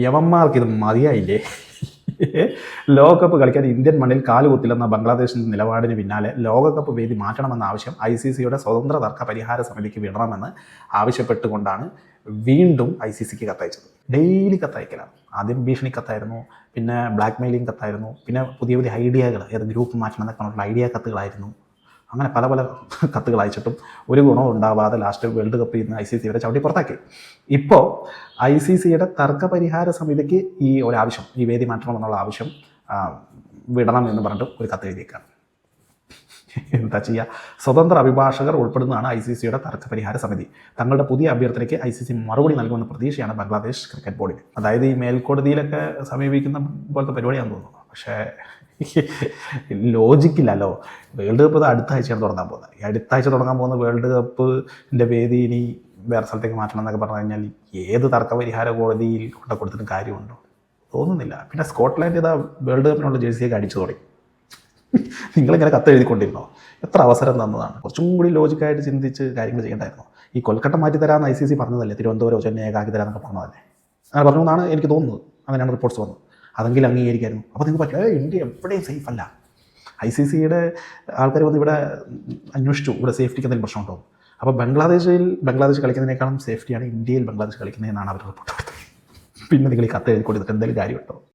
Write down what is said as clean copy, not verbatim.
യവന്മാർക്ക് ഇത് മതിയായില്ലേ? ലോകകപ്പ് കളിക്കാൻ ഇന്ത്യൻ മണ്ണിൽ കാലുകുത്തില്ലെന്ന ബംഗ്ലാദേശിൻ്റെ നിലപാടിന് പിന്നാലെ ലോകകപ്പ് വേദി മാറ്റണമെന്ന ആവശ്യം ICCയുടെ സ്വതന്ത്ര തർക്ക പരിഹാര സമിതിക്ക് വിടണമെന്ന് ആവശ്യപ്പെട്ടുകൊണ്ടാണ് വീണ്ടും ICCക്ക് കത്തയച്ചത്. ഡെയിലി കത്തയക്കലാണ്. ആദ്യം ഭീഷണി കത്തായിരുന്നു, പിന്നെ ബ്ലാക്ക് മെയിലിംഗ് കത്തായിരുന്നു, പിന്നെ പുതിയ പുതിയ ഐഡിയകൾ, ഏത് ഗ്രൂപ്പ് മാറ്റണം എന്നൊക്കെ പറഞ്ഞിട്ടുള്ള ഐഡിയ കത്തുകളായിരുന്നു. അങ്ങനെ പല പല കത്തുകൾ അയച്ചിട്ടും ഒരു ഗുണവും ഉണ്ടാവാതെ ലാസ്റ്റ് വേൾഡ് കപ്പിൽ നിന്ന് ICC വരെ ചവിട്ടി പുറത്താക്കി. ഇപ്പോൾ ICCയുടെ തർക്ക പരിഹാര സമിതിക്ക് ഈ ഒരാവശ്യം, ഈ വേദി മാറ്റണമെന്നുള്ള ആവശ്യം വിടണം എന്ന് പറഞ്ഞിട്ട് ഒരു കത്ത് എഴുതിയേക്കാണ്. എന്താ ചെയ്യുക? സ്വതന്ത്ര അഭിഭാഷകർ ഉൾപ്പെടുന്നതാണ് ICCയുടെ തർക്ക പരിഹാര സമിതി. തങ്ങളുടെ പുതിയ അഭ്യർത്ഥനയ്ക്ക് ICC മറുപടി നൽകുമെന്ന പ്രതീക്ഷയാണ് ബംഗ്ലാദേശ് ക്രിക്കറ്റ് ബോർഡിന്. അതായത് ഈ മേൽക്കോടതിയിലൊക്കെ സമീപിക്കുന്ന പോലത്തെ പരിപാടിയാണെന്ന് തോന്നുന്നു. പക്ഷേ ലോജിക്കില്ലല്ലോ. വേൾഡ് കപ്പ് അടുത്ത ആഴ്ചയാണ് തുടങ്ങാൻ പോകുന്നത്. ഈ അടുത്ത ആഴ്ച തുടങ്ങാൻ പോകുന്ന വേൾഡ് കപ്പിൻ്റെ വേദി ഇനി വേറെ സ്ഥലത്തേക്ക് മാറ്റണം എന്നൊക്കെ പറഞ്ഞു കഴിഞ്ഞാൽ ഏത് തർക്ക പരിഹാര കോടതിയിൽ കൊടുത്തിട്ട് കാര്യമുണ്ടോ? തോന്നുന്നില്ല. പിന്നെ സ്കോട്ട്ലാൻഡ് ഇതാ വേൾഡ് കപ്പിനുള്ള ജേഴ്സിയൊക്കെ അടിച്ചു തുടങ്ങി. നിങ്ങളിങ്ങനെ കത്തെഴുതിക്കൊണ്ടിരുന്നോ? എത്ര അവസരം തന്നതാണ്. കുറച്ചും കൂടി ലോജിക്കായിട്ട് ചിന്തിച്ച് കാര്യങ്ങൾ ചെയ്യേണ്ടായിരുന്നു. ഈ കൊൽക്കട്ട മാറ്റി തരാമെന്ന് ICC പറഞ്ഞതല്ലേ? തിരുവനന്തപുരം ചെന്നൈയൊക്കെ ആക്കി തരാമെന്നൊക്കെ പറഞ്ഞതല്ലേ? അങ്ങനെ പറഞ്ഞു എന്നാണ് എനിക്ക് തോന്നുന്നത്. അങ്ങനെയാണ് റിപ്പോർട്ട്സ് വന്നത്. അതെങ്കിലും അംഗീകരിക്കായിരുന്നു. അപ്പോൾ നിങ്ങൾക്ക് പറ്റില്ല, ഇന്ത്യ എവിടെയും സേഫ് അല്ല. ICCയുടെ ആൾക്കാർ വന്ന് ഇവിടെ അന്വേഷിച്ചു, ഇവിടെ സേഫ്റ്റിക്ക് എന്തെങ്കിലും പ്രശ്നമുണ്ടോ? അപ്പോൾ ബംഗ്ലാദേശ് കളിക്കുന്നതിനേക്കാളും സേഫ്റ്റിയാണ് ഇന്ത്യയിൽ ബംഗ്ലാദേശ് കളിക്കുന്നതെന്നാണ് അവർ റിപ്പോർട്ട് കൊടുത്തത്. പിന്നെ നിങ്ങൾ ഈ കത്ത് എഴുതി കൊടുത്തിട്ട് എന്തെങ്കിലും കാര്യമുണ്ടോ?